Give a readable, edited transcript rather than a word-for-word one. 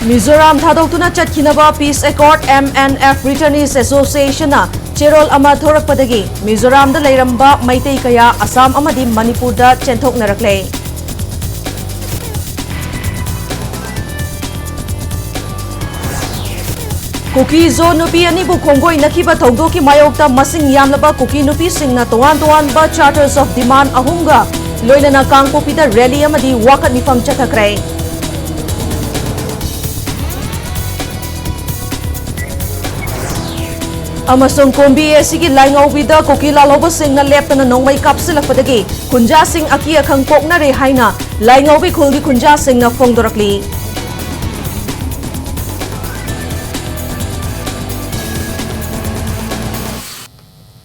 Mizoram Thadokuna Chatkinaba Peace Accord MNF Returnees Association Cherol ama thorakpadagi Mizoram da leiramba Maitei kaya Assam amadi Manipur da chenthok narakle. Kuki zo nupi ani bu khongoi nakiba thongdoki mayokta masing yamlaba kuki nupi singna towan ba charters of demand ahumga loinana kangpopida rally amadi wakat mifam chathakre. Amasung kombi esigi laingawbida kokila lobo singna leptana nongmai kapsilakpadagi kunja sing aki akhang pokna re haina laingawbi khulgi kunja singna phongdorakli.